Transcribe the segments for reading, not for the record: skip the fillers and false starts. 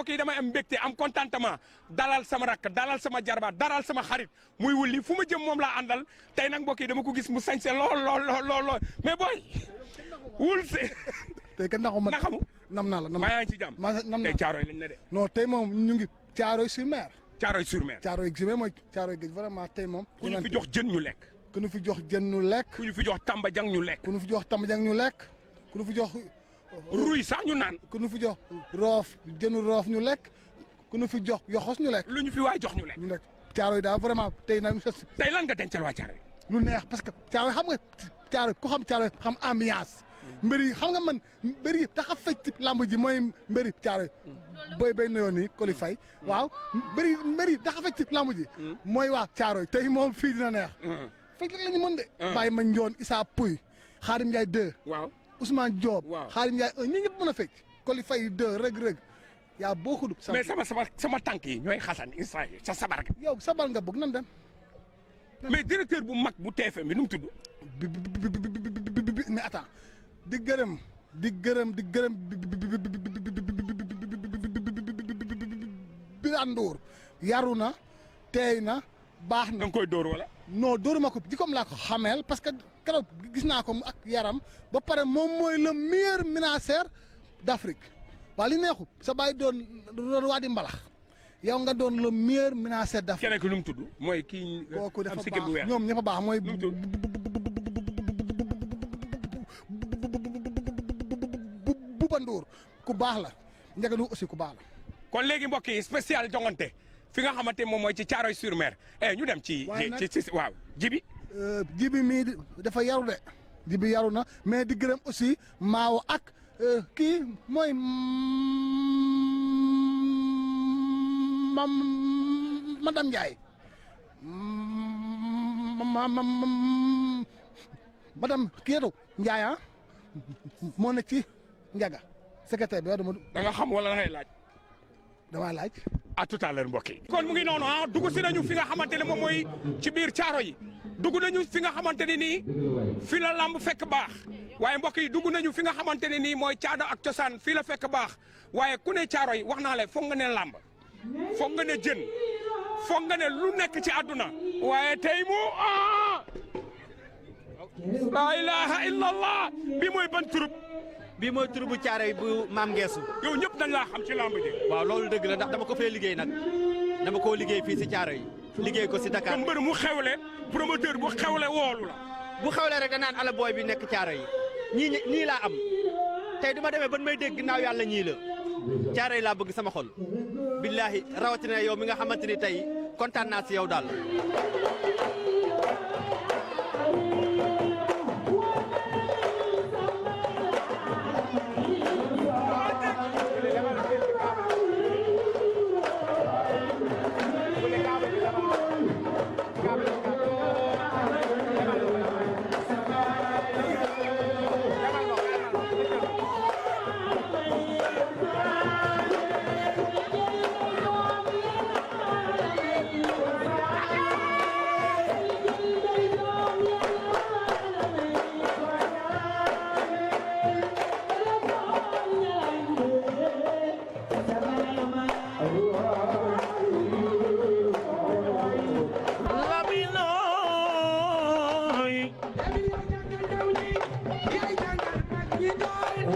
mbokk yi damay am mbégte am contentement dalal sama rakk dalal sama jarbaat dalal sama xarit muy wulli fu ma jëm moom laa àndal tey nag mbokk yi dama ko gis mu sañse lool mais booy wul si. tey kat naxu ma naxamu. nam naa la nam maa yaa ngi ci jàmm. nam tey Caaroy lañ ne de. non tey moom ñu ngi Caaroy sur Mer. Caaroy sur Mer. Caaroy géej mooy Caaroy géej vraiment tey moom. ku ñu fi jox jën ñu lekk. ku ñu fi jox jën ñu lekk. ku ñu fi jox tamba jang ñu lekk. ku ñu fi jox tamba jang ñu lekk. ku ñu fi jox. ruy sax ñu naan. ku ñu fi jox roof jënu roof ñu lekk. ku ñu fi jox yoxos ñu lekk. lu ñu fi waay jox ñu lekk. ñu lekk Caaroy daal vraiment tey nag. tey lan nga dencal waa Caaroy. lu neex parce que Caaroy xam nga Caaroy ku xam Caaroy xam ambiance. mbër yi xam nga man mbër yi tax a fecc lamb ji mooy mbër yi Caaroy. booy bay na yoon nii Coly Faye. waaw mbër yi tax a fecc lamb ji. mooy waa Caaroy tey moom fii dina neex. fecc la ñu mën de. Baye ma Njoon Issa Pouye Xaadim Ndiaye 2. waaw Ousmane Diop. waaw Xaadim Ndiaye 1 ñi ñëpp mën a fecc. Coly Faye 2 rëg-rëg yaa beaucoup de. mais sama tànk yi ñooy xasan instant yi sa sabar ga. yow sabar nga bëgg nan dem. mais directeur bu mag bu TFM bi nu mu tudd. mais attends di gërëm Birane Ndour yaru na teey na baax na. da nga koy dóor wala. non dóoruma ko jikkoom laa ko xameel parce que keroog gis naa ko ak yaram ba pare moom mooy le meilleur ménageur d'Afrique waa li neexu sa bàyyi doon waa di mbalax yow nga doon le meilleur ménageur d'Afrique. keneen ki nu mu tudd mooy kii. kooku dafa am sikkim bu weex baax ñoom ñëpp a baax mooy. Bouba Ndour ku baax la Ndiaga Ndour aussi ku baax la. kon léegi mbokk yi spécial jongante fi nga xamante moom mooy ci Caaroy sur Mer ñu dem ci. waaw jibi jibi mii dafa yaru de jibi yaru na mais di gërëm aussi maawo ak kii mooy madame Ndiaye madame Kietou Ndiaye moo nekk ci Ndiaga secrétaire bi da nga xam wala da ngay laaj. damaa laaj. à tout à l'heure mbokk yi. kon mu ngi noonu dugg si nañu fi nga xamante ne moom mooy ci biir Caaroy yi dugg nañu fi nga xamante ne nii fi la lamb fekk baax waaye mbokk yi dugg nañu fi nga xamante ne nii mooy caada ak cosaan fii la fekk baax waaye ku ne Caaroy wax naa le foog nga ne lamb foog nga ne jën foog nga ne lu nekk ci àdduna waaye tey mu la ilaha illallah bi mooy ban turub. bii mooy tur bu Caaroy bu maam Ngeesu. yow ñëpp dañ laa xam ci lamb ji. waaw loolu dëgg la ndax dama ko fee liggéey nag dama koo liggéey fii si Caaroy liggéey ko si Dakar. mbër mu xewle promoteur bu xewle woolu la. bu xewle rek danaan ala booy bi nekk Caaroy yi ñii laa am tey du ma demee ban may dégg ginnaaw yàlla ñii la Caaroy laa bëgg sama xol billaahi rawatina yow mi nga xamante ni tey kontaan naa si yow daal.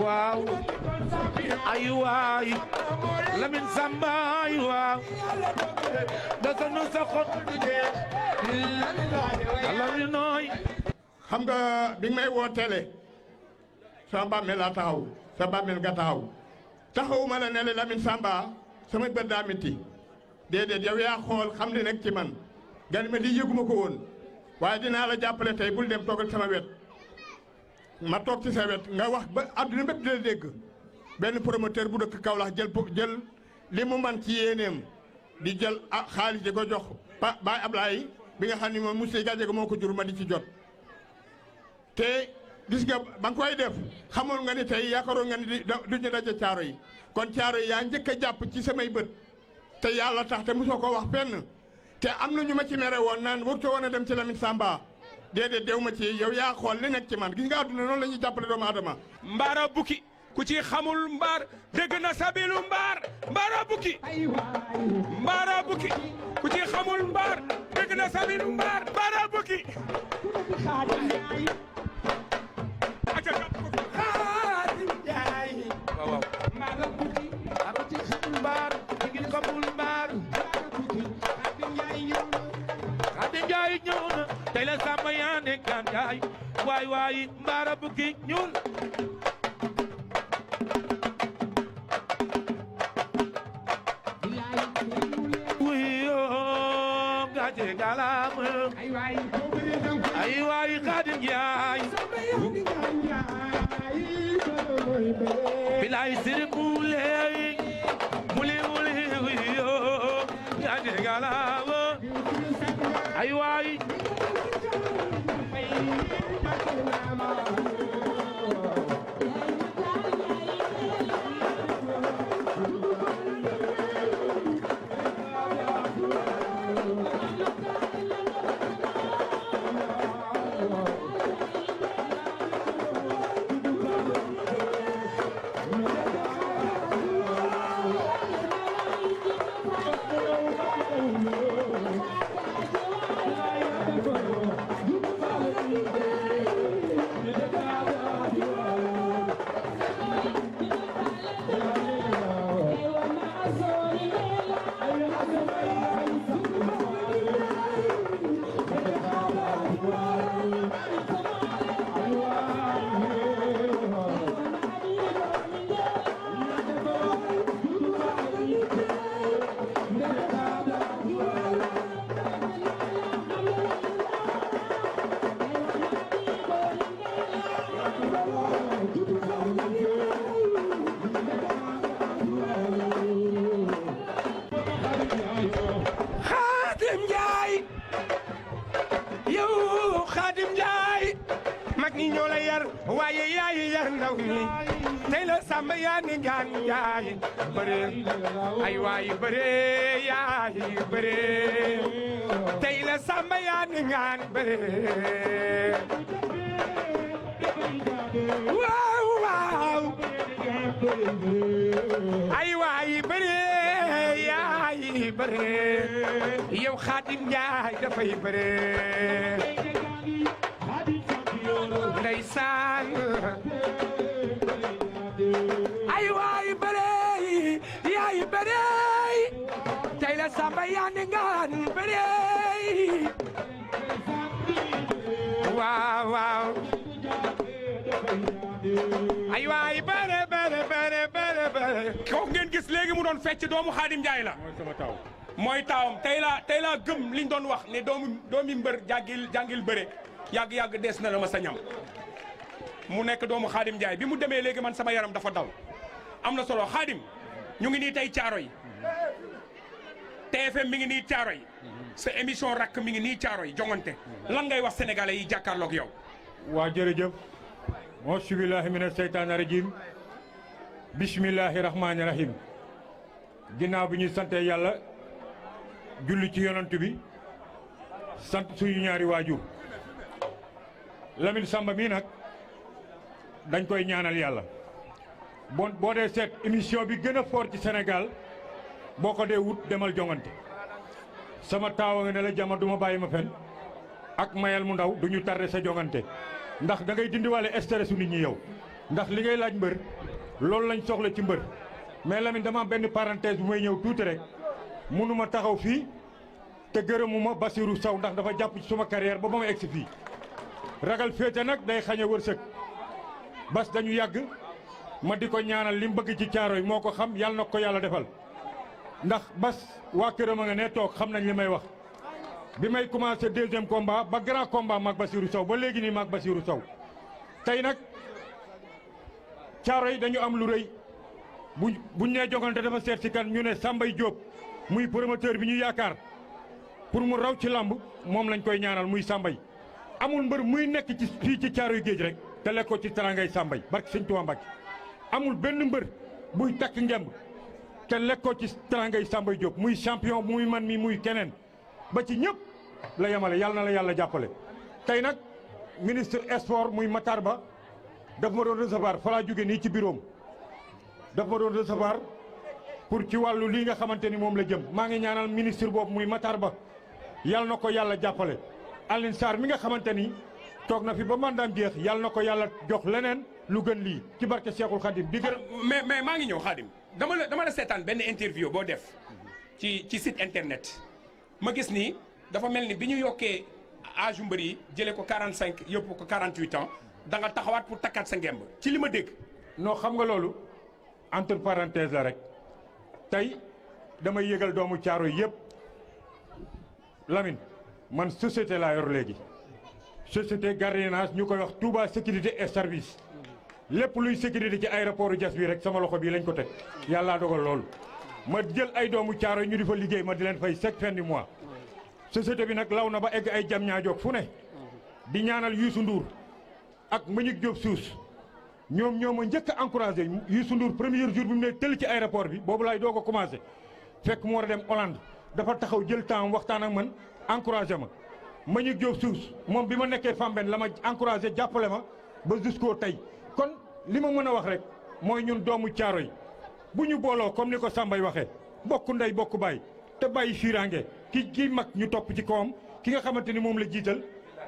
waaw ay waay Lamine Samba ay waaw dafa nu sa xot Lamine nooy xam nga bi may woo télé sama bàmmeel laa taxaw sa bàmmeel nga taxawuma la ne la Lamine Samba sama bët daa métti déedéet yow yaa xool xam li nekk ci man nga ne ma di yëguma ko woon waaye dinaa la jàppale tey bul dem toogal sama wet ma toog ci sa wet nga wax ba àdduna bépp di la dégg benn promoteur bu dëkk Kaolack jël li mu man ci yéeneem di jël xaalis di ko jox Baye Ablaye bi nga xam ne moom Moussa Gadiaga moo ko jur ma di ci jot. te gis nga ba nga koy def xamoon nga ni tey yaakaaroon nga ni duñu daje caaro yi kon caaro yi yaa njëkk a jàpp ci samay bët te yàlla tax te mosoo ko wax fenn te am na ñu ma ci mere woon naan warutoo woon a dem ci Lamine Samba. déedéet dew ma ci yow yaa xool li nekk ci man gis nga àdduna noonu la ñuy jàppale doomu aadama. Mbaara Bukki ku ci xamul mbaar dégg na sabilu mbaar mbaara bukki mbaara bukki ku ci xamul mbaar dégg na sabilu mbaar mbaara bukki Xaadim Njaay waaw mbaara bukki aro ci xamul mbaar dégg na xamul mbaar Xaadim Njaay ñëw na tey la Samba yaa ne gaan Njaay waay waay mbaara bukki ñuul ay waay Xaadim Njaay bilay sir mule yo gaje galawo ay waay Xaadim Njaay yow Xaadim Njaay mag ñi ñoo la yar waaye yaay yar ndaw ñi tey la Samba yaa ni gaan Njaay bëre ay waay bëre yaay bëre tey la Samba yaa ni gaan bëre waaw waaw ay waay bëre yaay bëre yow Xaadim Njaay dafay bëre ndeysaan ay waay bëre yaay bëre tey la Samba yaa ni gaan bëre waaw waaw ay waay bëre bëre bëre bëre bëre kooku ngeen gis léegi mu doon fecc doomu Xaadim Njaay la mooy taawam tey laa gëm liñ doon wax ne doomi mbër jàngil bëre yàgg des na la ma sa ñam mu nekk doomu Xaadim Njaay bi mu demee léegi man sama yaram dafa daw am na solo Xaadim ñu ngi nii tey caaro yi TFM mi ngi nii caaro yi sa émission rakk mi ngi nii caaro yi jongante lan ngay wax sénégalais yi jàkkaarloog yow waa jërëjëf auzu billaahi mina seytaani rajiim bismillaahi rahmaani rahiim ginnaaw bi ñu sante yàlla julli ci yonent bi sant suñu ñaari waajur Lamine Samba mii nag dañ koy ñaanal yàlla boo dee seet émission bi gën a fort ci Sénégal boo ko dee wut demal jongante sama taawa nga ne la jama duma bàyyi ma fen ak mayal mu ndaw duñu tardé sa jongante ndax da ngay dindiwaale stress su nit ñi yow ndax li ngay laaj mbër loolu lañ soxla ci mbër mais Lamine dama am benn parenthèse bu may ñëw tuuti rek mënuma taxaw fii te gërëmuma Basirou Sow ndax dafa jàpp ci suma carrière ba ma egsi fii ragal féete nag day xañe wërsëg bas dañu yàgg ma di ko ñaanal li mu bëgg ci caaro yi moo ko xam yàlla na ko yàlla defal ndax bas waa këram a nga ne toog xam nañ li may wax bi may commencé deuxième combat ba grand combat maag Basirou Sow ba léegi nii maag Basirou Sow tey nag caaro yi dañu am lu rëy buñ nee jongante dafa seet si kan ñu ne Sambay Diop muy promoteur bi ñu yaakaar pour mu raw ci lamb moom lañ koy ñaanal muy Sambay amul mbër muy nekk ci fii ci caaro yu géej rek te lekkoo ci tarangay Sambay barke Sëñ Tuubaa Mbàkke amul benn mbër buy takk ngemb te lekkoo ci tarangay Sambay Diop muy champion muy man mi muy keneen ba ci ñëpp la yemale yàlla na la yàlla jàppale. tey nag ministre sport muy Matar Ba daf ma doon recevoir fa laa jóge nii ci bureau daf ma doon recevoir pour ci wàllu lii nga xamante ni moom la jëm maa ngi ñaanal ministre boobu muy Matar Ba yàlla na ko yàlla jàppale Alioune Sarr mi nga xamante ni toog na fi ba mandaam jeex yàlla na ko yàlla jox leneen lu gën lii ci barke Cheikhul Khadim di gërëm. mais maa ngi ñëw Khadim dama la seetaan benn interview boo def ci site internet ma gis ni dafa mel ni bi ñu yokkee âge mbër yi jëlee ko 45 yóbbu ko 48 ans da nga taxawaat pour takkaat sa ngemb ci li ma dégg. non xam nga loolu entre parenthèse la rek tey damay yëgal doomu caaro yëpp Lamine man société laa yor léegi société gardiennage ñu koy wax Touba sécurité et service lépp luy sécurité ci aéroport Diass bi rek sama loxo bii lañ ko teg yàllaa dogal loolu ma jël ay doomu caaro ñu di fa liggéey ma di leen fay chaque fin du mois société bi nag law na ba egg ay jam ñaajoog fu ne di ñaanal Youssou Ndour ak Mbagnick Diop suus ñoom ñoo ma njëkk a encouragé Youssou Ndour premier jour bi mu ne tëll ci aéroport bi boobu laay doog a commencé fekk mu war a dem Hollande dafa taxaw jël temps waxtaan ak man encouragé ma Mbagnick Diop suus moom bi ma nekkee Famben la ma encouragé jàppale ma ba jusqu'au tey kon li ma mën a wax rek mooy ñun doomu caaro yi bu ñu booloo comme ni ko Sambay waxee bokk ndey bokk baay te bàyyi fiiraange ki mag ñu topp ci kawam ki nga xamante ni moom la jiital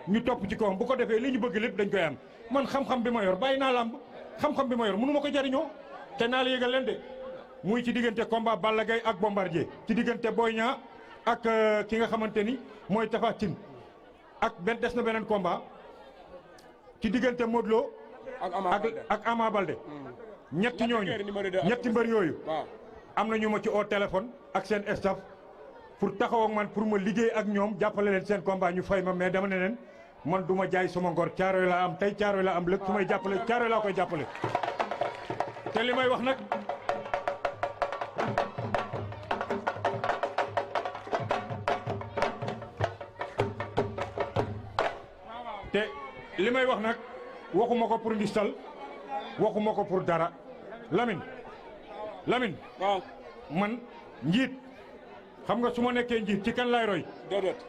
ñu topp ci kawam bu ko defee li ñu bëgg lépp dañ koy am man xam-xam bi ma yor bàyyi naa làmb xam-xam bi ma yor mënu ma ko jariñoo te naa la yëgal leen de muy ci diggante combat Balla Gaye ak Bombardier ci diggante Boy Niang ak ki nga xamante ni mooy Tapha Tine ak des na beneen combat ci diggante Modou Lo ak Ama Baldé ñetti ñooñu ñetti mbër yooyu am na ñu ma ci au téléphone ak seen staff pour taxaw ak man pour ma liggéey ak ñoom jàppale leen seen combat ñu fay ma mais dama ne leen man du ma jaay sama ngor Caaroy laa am tey Caaroy laa am lépp su may jàppale Caaroy laa koy jàppale te li may wax nag te li may wax nag waxuma ko pour ngistal waxuma ko pour dara Lamine waaw man njiit xam nga su ma nekkee njiit ci kan laay roy déedéet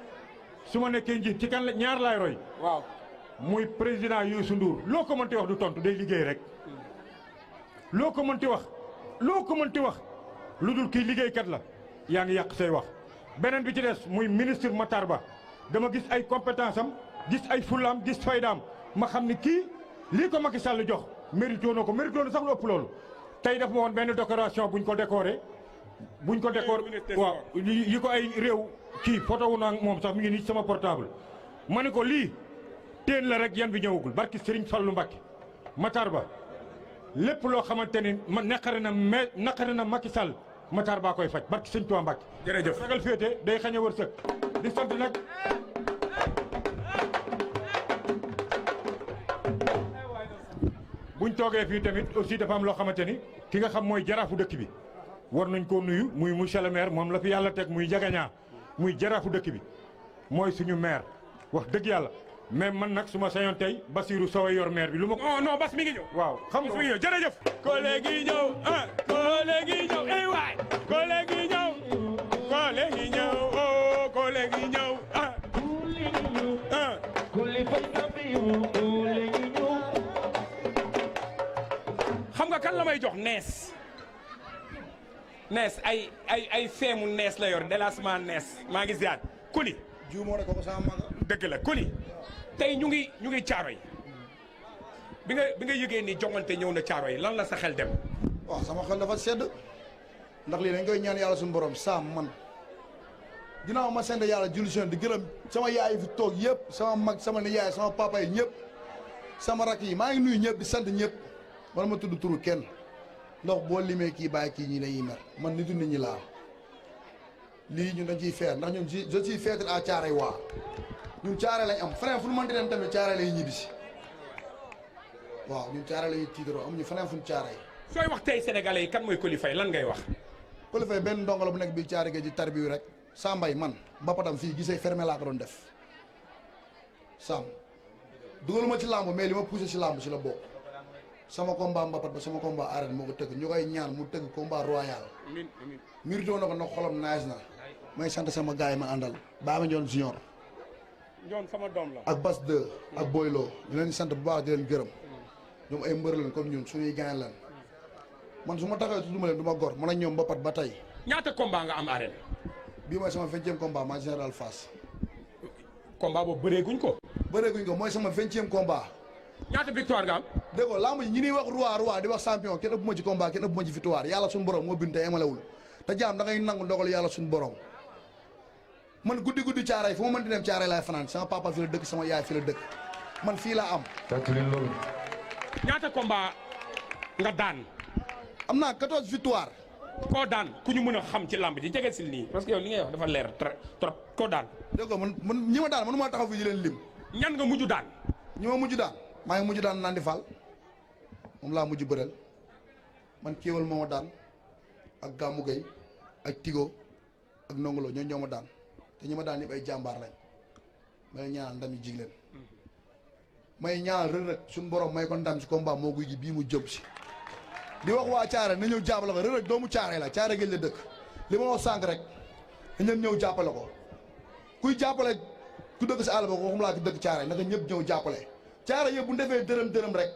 su ma nekkee njiit ci kan ñaar laay roy waaw muy président Youssou Ndour loo ko mënti wax du tontu day liggéey rek loo ko mënti wax lu dul kii liggéeykat la yaa ngi yàq say wax beneen bi ci des muy ministre Matar Ba dama gis ay compétence am gis ay fullaam gis faydaam ma xam ni kii lii ko Macky Sall jox mérito na sax lu ëpp loolu tey daf ma woon benn décoration buñ ko décoré waaw yi ko ay réew kii photo wu naa moom sax mi ngi nii sama portable ma ne ko lii teen la rek yan bi ñëwagul barki Serigne Fallou Mbacké Matar Ba lépp loo xamante ni ma naqari na Macky Sall Matar Ba koy faj barki Serigne Touba Mbacké jërëjëf ragal féete day xañ a wërsëg di sant nag buñ toogee fii tamit aussi dafa am loo xamante ni ki nga xam mooy jaraafu dëkk bi war nañ koo nuyu muy monsieur le maire moom la fi yàlla teg muy jagañaa muy jaraafu dëkk bi mooy suñu maire wax dëgg yàlla mais man nag su ma sañoon tey Basirou Sow yor maire bi lu ma. non Bas mi ngi ñëw. waaw xam nga mi ngi ñëw jërëjëf. collègue ñëw collègue ñëw eh waay collègue ñëw collègue ñëw oh collègue ñëw xam nga kan la may jox nees ay feemu nees la yor délassement nees maa ngi ziar Kuli. jiw moo ne ko sama mag. dëgg la Kuli tey ñu ngi caaro yi bi nga yëgee ni jongante ñëw na caaro yi lan la sa xel dem. waaw sama xel dafa sedd ndax lii dañ koy ñaan yàlla suñu borom saam man ginnaaw ma sant yàlla julli di gërëm sama yaay fi toog yëpp sama mag sama nijaay sama papa yi ñëpp sama rak yi maa ngi nuyu ñëpp di sant ñëpp man ma tudd turu kenn ndax boo limee kii bàyyi kii ñi dañuy mer man nitu nit ñi laa lii ñun dañ ciy feer ndax ñun je suis fier à Thiaroye waa ñun Thiaroye lañ am feneen fu ñu mënti dem tamit Thiaroye lay ñibbi si waaw ñun Thiaroye lañuy tiitaroo amuñu feneen fu ñu Thiaroye. sooy wax tey sénégalais yi kan mooy Coly Faye lan ngay wax. Coly Faye benn ndongo la bu nekk biir Thiaroye gi di tarbiyu rek Sambay man mbapatam fii gisee fermé laa ko doon def Sam dugaluma ci làmb mais li ma poussé si làmb si la bokk sama combat mbapat ba sama combat arène moo ko tëgg ñu koy ñaan mu tëgg combat royal. mérito na ko nag xolam nice na may sant sama gars yi ma àndal Baama Ndione Junior Ndione sama doom la ak Bas 2 ak Boylo di leen sant bu baax di leen gërëm ñoom ay mbër lañ comme ñun suñuy gaañ lañ man su ma taxawee tudduma leen du ma gor man ak ñoom ba pat ba tey. ñaata combat nga am arène. bii mooy sama 20e combat maa général Fass. combat boobu bëreeguñ ko. bëreeguñ ko mooy sama 20e combat. ñaata victoire nga am. dégg nga lamb ji ñi ñuy wax roi di wax champion kenn ëpp ma ci combat kenn ëpp ma ci victoire yàlla suñu borom moo bind te emalewul te jaam da ngay nangu ndogal yàlla suñu borom. man guddi caaray fu ma mën di dem caaray laay fanaan sama papa fi la dëkk sama yaay fi la dëkk man fii laa am. ñaata combat nga daan. am naa 14 victoire. koo daan ku ñu mën a xam ci lamb ji jege si nii parce que yow li ngay wax dafa leer trop koo daan. dégg nga man ñi ma daan mënuma taxaw fii di leen lim. ñan nga mujj daan. ñi ma mujj daan maa ngi mujj daan Nandi Fall moom laa mujj bëreel man kéwal moo ma daan ak Gamou Gueye ak Tigo ak Nongolo ñoo ma daan. te ñi ma daan ñëpp ay jàmbaar lañ may ñaanal ndam yi jig leen may ñaanal Reug Reug suñu borom may ko ndam si combat moo guy gi bii mu jëm si di wax waa Caare na ñëw jàppale ko Reug Reug doomu Caare la Caare géej la dëkk li ma wax sànq rek na ñëw jàppale ko kuy jàppale ku dëkk si àll ba waxum laa ki dëkk Caare naka ñëpp ñëw jàppale Caare yëpp bu defee dërëm rek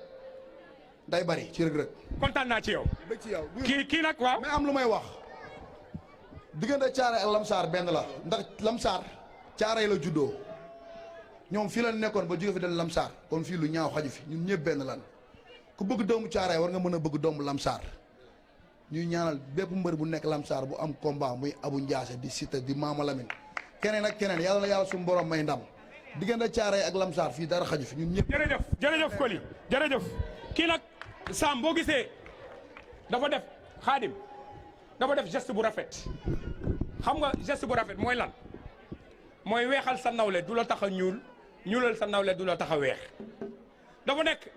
day bari ci Reug Reug. kontaan naa ci yow. bëgg ci yow kii nag waaw. mais am lu may wax. diggante Caare ak Lamsaar benn la ndax Lamsaar Caare la juddoo ñoom fii la nekkoon ba jóge fi dem Lamsaar kon fii lu ñaaw xaju fi ñun ñëpp benn lan ku bëgg doomu Caare war nga mën a bëgg doomu Lamsaar ñuy ñaanal bépp mbër bu nekk Lamsaar bu am combat muy Abu Ndiasse di Siteu di Mama Lamine keneen ak keneen yàlla na yàlla suñu borom may ndam diggante Caare ak Lamsaar fii dara xaju fi ñun ñëpp. jërëjëf Coly jërëjëf kii nag Sam boo gisee dafa def Xaadim dafa def geste bu rafet xam nga geste bu rafet mooy lan mooy weexal sa nawle du la tax a ñuulal sa nawle du la tax a weex dafa nekk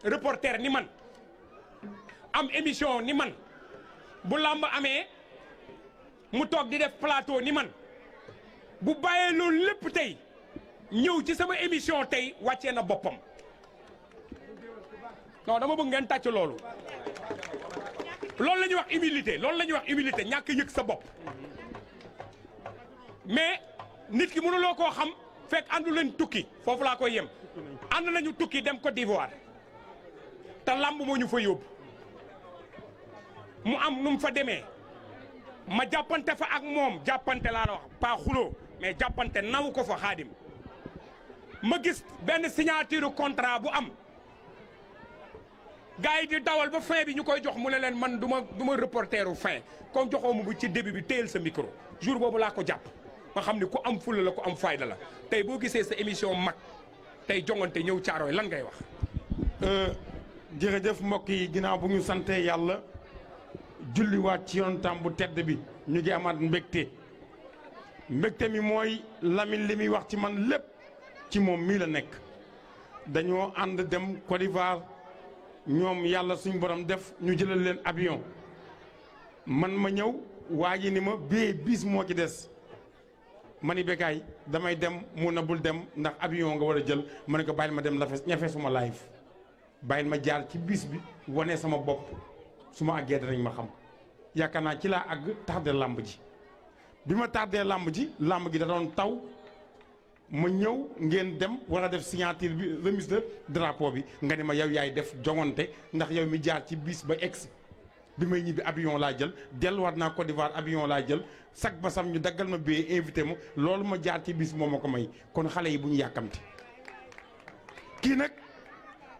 reporter ni man am émission ni man bu làmb amee mu toog di def plateau ni man bu bàyyee loolu lépp tey ñëw ci sama émission tey wàccee na boppam non dama bëgg ngeen tàcc loolu la ñuy wax humilité ñàkk yëg sa bopp mais nit ki mënuloo koo xam fekk àndu leen tukki foofu laa koy yem ànd nañu tukki dem Côte d'Ivoire te làmb moo ñu fa yóbbu mu am nu mu fa demee ma jàppante fa ak moom jàppante laa la wax pas xuloo mais jàppante naw ko fa Xaadim ma gis benn signature contrat bu am gars yi di dawal ba fin bi ñu koy jox mu ne leen man du ma reporteru fin comme joxoo mu bu ci début bi téyel sa micro jour boobu laa ko jàpp nga xam ne ku am fulla la ku am fayda la tey boo gisee sa émission mag tey jongante ñëw Caaroy lan ngay wax. jërëjëf mbokk yi ginnaaw bu ñu sante yàlla julliwaat ci yonentam bu tedd bi ñu ngi amaat mbégte mi mooy Lamine li muy wax ci man lépp ci moom mii la nekk dañoo ànd dem Côte d'Ivoire ñoom yàlla suñ borom def ñu jëlal leen avion man ma ñëw waa ji ni ma bis moo ci des ma ni Bécaye damay dem mu na bul dem ndax avion nga war a jël ma ne ko bàyyil ma dem ñafe suma live bàyyil ma jaar ci bis bi wane sama bopp su ma àggee danañ ma xam yaakaar naa ci laa àgg tardé làmb ji bi ma tardé làmb ji da doon taw ma ñëw ngeen dem war a def signature bi remise de drapeau bi nga ne ma yow yaay def jongante ndax yow mi jaar ci bis ba ex bi may ñibbi avion laa jël delluwaat naa Côte d'Ivoire avion laa jël sac ba sam ñu daggal ma bee invité ma loolu ma jaar ci bis moo ma ko may kon xale yi bu ñu yàkkamti kii nag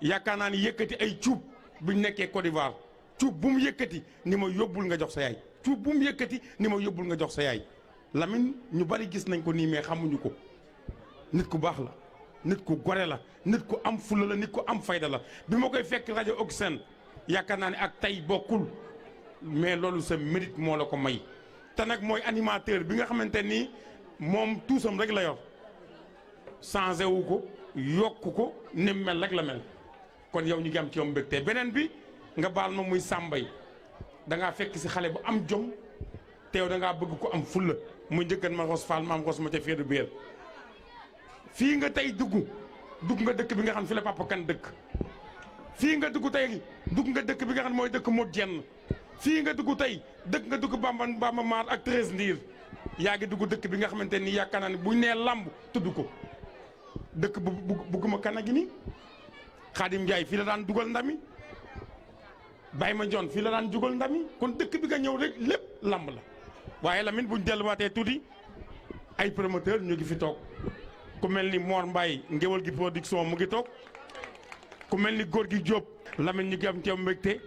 yaakaar naa ni yëkkati ay cuub bu ñu nekkee Côte d'Ivoire cuub bu mu yëkkati ni ma yóbbul nga jox sa yaay cuub bu mu yëkkati ni ma yóbbul nga jox sa yaay Lamine ñu bari gis nañ ko nii mais xamuñu ko nit ku baax la nit ku gore la nit ku am fulla la nit ku am fayda la bi ma koy fekk rajo Oxen yaakaar naa ne ak tey bokkul mais loolu sa mérite moo la ko may te nag mooy animateur bi nga xamante ni moom tuusam rek la yor changé wu ko yokku ko ni mel rek la mel kon yow ñu ngi am ci yow mbégte beneen bi nga baal ma muy sàmbay da ngaa fekk si xale bu am jom te yow da ngaa bëgg ko am fulla mu njëkkan ma xos faal maam xos ma ca féedu biir fii nga tey dugg nga dëkk bi nga xam fi la papa kan dëkk fii nga dugg tey dugg nga dëkk bi nga xam mooy dëkk mot jenn fii nga dugg tey dëkk nga dugg Bamba Maar ak 13 ndiir yaa ngi dugg dëkk bi nga xamante ni yaakaar naa ne buñ nee lamb tudd ko dëkk bugguma kan a gi ni Xaadim Njaay fii la daan dugal ndami Baye ma Ndione fii la daan jugal ndami kon dëkk bi nga ñëw rek lépp lamb la waaye Lamine buñ delluwaatee tuuti ay promoteur ñu ngi fi toog ku mel ni Mor Mbaye ngéwal gi production mu ngi toog ku mel ni góor gi Diop Lamine ñu ngi am ci yow mbégte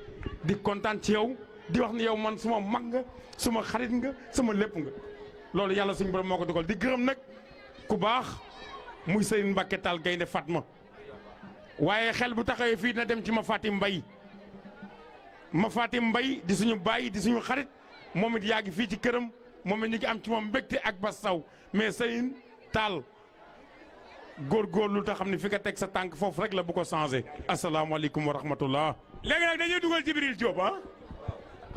di kontaan ci yow di wax ni yow man suma mag nga suma xarit nga sama lépp nga loolu yàlla suñu borom moo ko dogal di gërëm nag ku baax muy Serigne Mbacké Tall Gaynde Fatma waaye xel bu taxawee fii na dem ci ma Fatim Mbaye di suñu baay di suñu xarit moom it yaa ngi fii ci këram moom it ñu ngi am ci moom mbégte ak bas saw mais Serigne Tall góorgóorlu te xam ne fi nga teg sa tànk foofu rek la bu ko changé asalaamaaleykum wa rahmatullah. léegi nag dañuy dugal Jibril Diop ah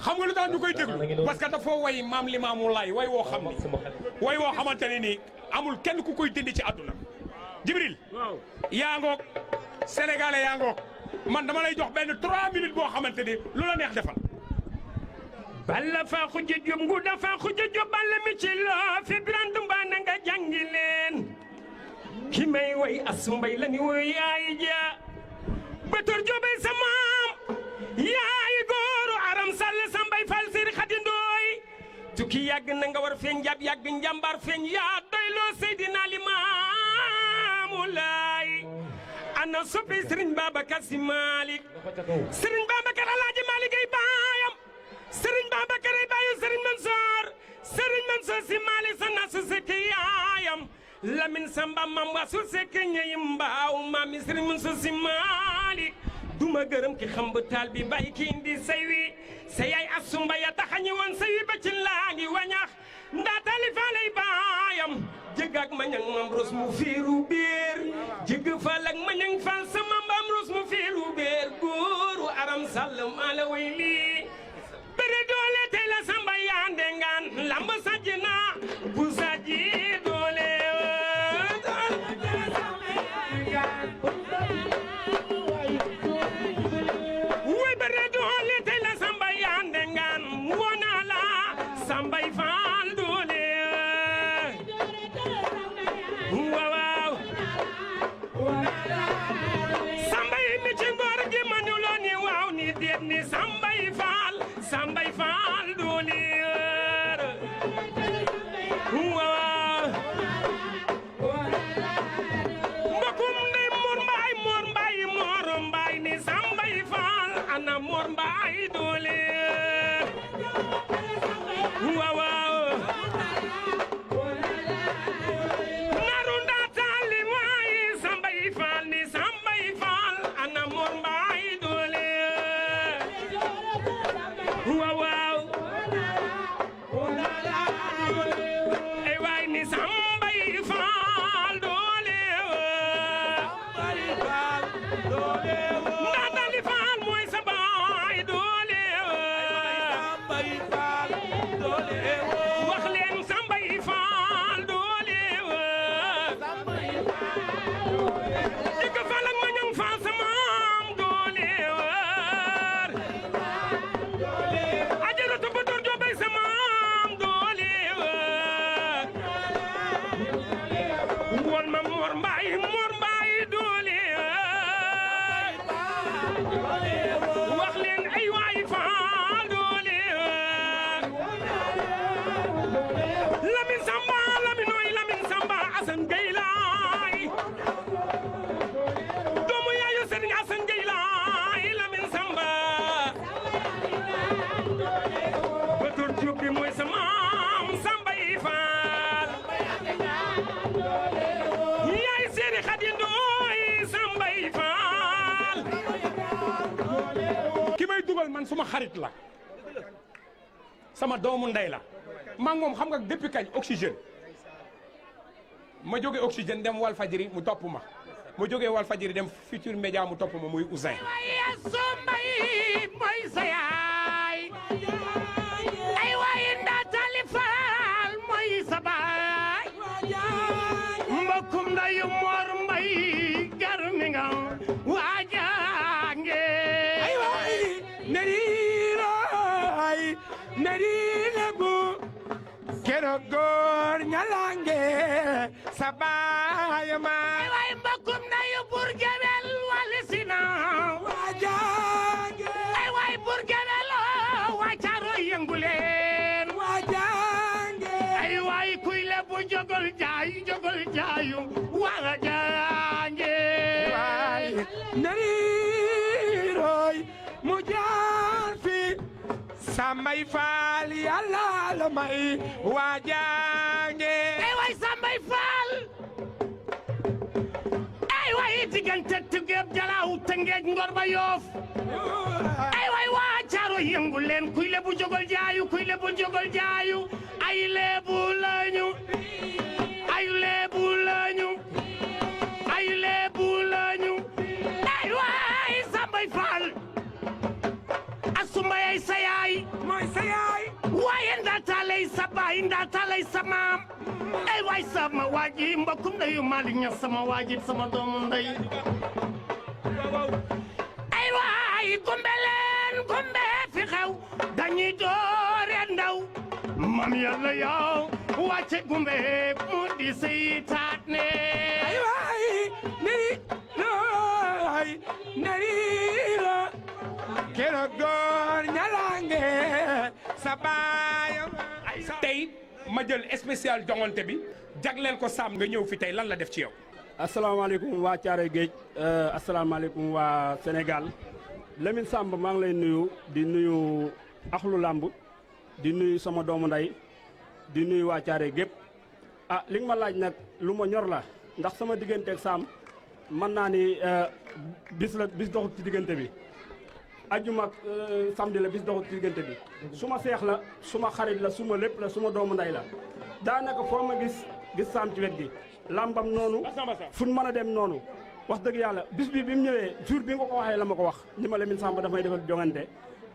xam nga lu tax ñu koy déglu parce que dafa way maam Limaamu Laay way woo xam ni way woo xamante ne nii amul kenn ku koy dindi ci àdduna Jibril yaa ngoog sénégalais yaa ngoog man dama lay jox benn 3 minutes boo xamante ni lu la neex defal. balla fa xuja jub ngu dafa xuja jub balla mi ci loo fi birandu mbaa na nga jàngi leen ki may way asumbay la ni woy yaay ja Bator Joobay sa maam yaay góoru aram sall sambay fal siri xadi ndooy tukki yàgg na nga war feeñ jàpp yàgg njàmbaar feeñ yaa doyloo Seydina Limaamu Laay ana soppi Serigne Babacar Si Malick Serigne Babacar Alaaji Malick ay baayam Serigne Babacar ay baayu Serigne Mansour Si Malick sa nasu sekk yaayam Lamine Samba mam wasul sekk ñey mbaaw maami Serigne Mansour Si Malick duma gërëm ki xam ba taal bi bàyyi ki indi say wi sa yaay asumba ya taxañi woon say wi ba ci laa ngi wañax ndaa tali faa lay baayam jëgg ak mañang mam ros mu fiiru biir jëgg fal ak mañang fal sama mbam ros mu fiiru biir góoru aram sall maa la way lii bëre doole tey la samba yaande ngaan lamb sajjina bu sajji doole way bëre doole tey la samba yaande ngaan wona la sambay faal doole waaw sambay mi ci ngor gi manuloo ni waaw ni déet ni sambay faal doole waaw mbokum ndey Mor Mbaay ni sambay faal ana Mor Mbaay doole waaw naru ndaataali waay sambay faal ni sambay faal ana Mor Mbaay doole waaw ay waay ni sambay faal doole ndaataali faal mooy sa baay doole wax leen sambay faal doole dëgg faal ak ma ñoŋ faal sa maam doole ajaratu Bator Joobay sa maam doole wol ma Mor Mbaay doole wax leen ay waay faal doole Lamine Samba Assane Gueye laay doomu yaayu Serigne Assane Gueye laay Lamine Samba Bator Diop bi mooy sa maam Sambay Faal yaay Seri Xadi Ndooy Sambay Faal ki may dugal man suma xarit la sama doomu ndey la maa ngi moom xam nga depuis kañ oxygène ma jóge oxygène dem Walfadjri mu topp ma jógee Walfadjri dem Futur Média mu topp ma muy Ouzin mooy sa yaay ay waaye ndaa tali faal mooy sa baay mbokkum ndayu Mor Mbay garmi nga waajange ay waay neriina bu keroog góor ñalange sa baay ma ay waay mbokkum ndayu Bur Gewel wali sina waajange ay waay Bur jogol jaayu wara jaange waay nariroy mu jaar fi Sambay Fall yàlla la may waa jaange ay waay Sambay Fall ay waay diggante Tuggeeb Jalaaw Tëngéej Ngor ba Yoof ay waay waa Caaro yëngu leen kuy lebu jogol jaayu ay lebu lañu ay waay Sambay Fall asuma yay sa yaay mooy sa yaay waaye ndaatalay sa baay ndaatalay sa maam ay waay sama waaji mbokkum ndeyu Malick Niass sama waaji sama doomu ndey ay waay gumbe fi xew dañuy doore ndaw mam yàlla yow wàcce gumbe mu di seytaat ne ay waay nari la kero góor ñalange sa baay tey ma jël spécial jongante bi jagleel ko Sam nga ñëw fi tey lan la def ci yow. asalaamaaleykum waa Thiaroye Géej asalaamaaleykum waa Sénégal Lamine Samb maa ngi lay nuyu di nuyu axlu làmb di nuyu sama doomu nday di nuyu waa Thiaroye gépp li nga ma laaj nag lu ma ñor la ndax sama digganteeg Sam mën naa ni bis doxut ci diggante bi ajuma samedi la bis doxut ci diggante bi su ma seex la suma xarit la suma lépp la suma doomu nday la daanaka foo ma gis Sam ci wet gi làmbam noonu fu mën a dem noonu wax dëgg yàlla bis bi mu ñëwee jour bi nga ko waxee la ma ko wax ni ma Lamine Samb daf may defal jongante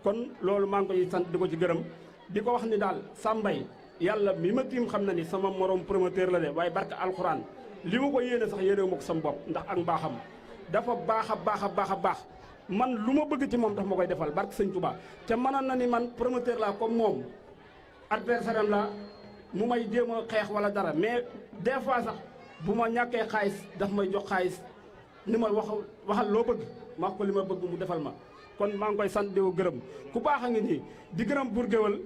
kon loolu maa ngi koy sant di ko ci gërëm di ko wax ni daal Sambay yàlla mi ma tiim xam na ni sama morom promoteur la de waaye barke alxuraan li ma ko yéene sax yéene ma ko sama bopp ndax ak mbaaxam dafa baax a baax man lu ma bëgg ci moom daf ma koy defal barke sëñ Touba te mënoon na ni man promoteur laa comme moom adversaire am la mu may jéem a xeex wala dara mais des fois sax bu ma ñàkkee xaalis daf may jox xaalis ni ma waxal loo bëgg ma ko li ma bëgg mu defal ma kon maa ngi koy sant di ko gërëm ku baax a ngi nii di gërëm buur géwël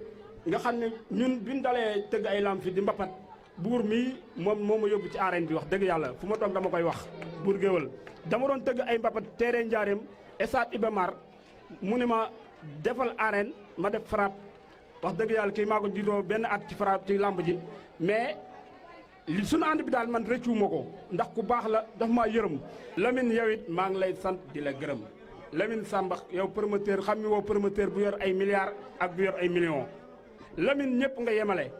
nga xam ne ñun biñ dalee tëgg ay lam fi di mbapat buur mii moom moo ma yóbbu ci arène bi wax dëgg yàlla fu ma toog dama koy wax buur géwël dama doon tëgg ay mbapat teeree njaareem Esat Ibamar mu ne ma defal arène ma def frappe wax dëgg yàlla kii maa ko jiitoo benn at ci frappe ci lamb ji mais li sunu ànd bi daal man rëccuwuma ko ndax ku baax la daf maa yërëm Lamine yow it maa ngi lay sant di la gërëm Lamine Samba yow promoteur xam mi woo promoteur bu yor ay milliards ak bu yor ay millions Lamine ñëpp nga yemale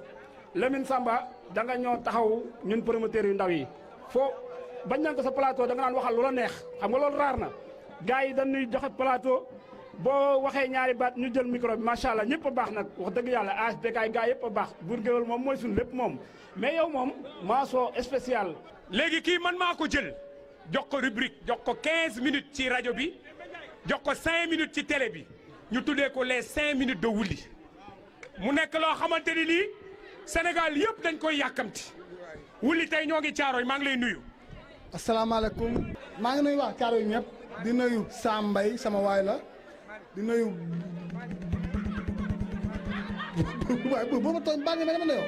Lamine Samba da nga ñoo taxaw ñun promoteurs yu ndaw yi foo bañ nañ ko sa plateau da nga naan waxal lu la neex xam nga loolu raar na gars yi dañuy joxe plateau boo waxee ñaari baat ñu jël micro bi macha allah ñëpp a baax nag wax dëgg yàlla ASBK gars yëpp a baax buur géwël moom mooy suñu lépp moom mais yow moom maasoo spécial. léegi kii man maa ko jël jox ko rubrique jox ko 15 minutes ci rajo bi jox ko 5 minutes ci télé bi ñu tuddee ko les 5 minutes de Wouly mu nekk loo xamante ni nii Sénégal yëpp dañ koy yàkkamti Wouly tey ñoo ngi Thiaroye maa ngi lay nuyu. asalaamaaleykum maa ngi nuyu waa Thiaroye ñëpp di nuyu Sambay sama waay la di nuyu waaye boo ma tooñ baa ngi ne yow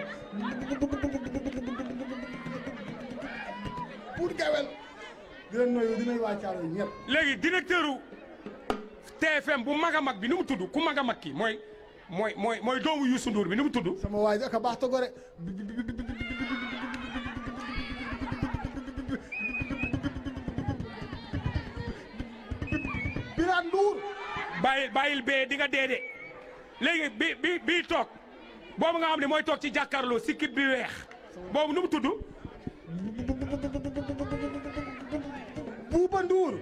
pour gawel di leen nuyu waa Thiaroye ñëpp. léegi directeur u TFM bu mag a mag bi nu mu tudd ku mag a mag ki mooy doomu Youssou Ndour bi nu mu tudd. sama waay ji ak a baax te gore. Birane Ndour. bàyyil bee di nga dee de léegi bii toog boobu nga xam ne mooy toog ci jàkkaarloo sikkit bi weex boobu nu mu tudd. Bouba Ndour.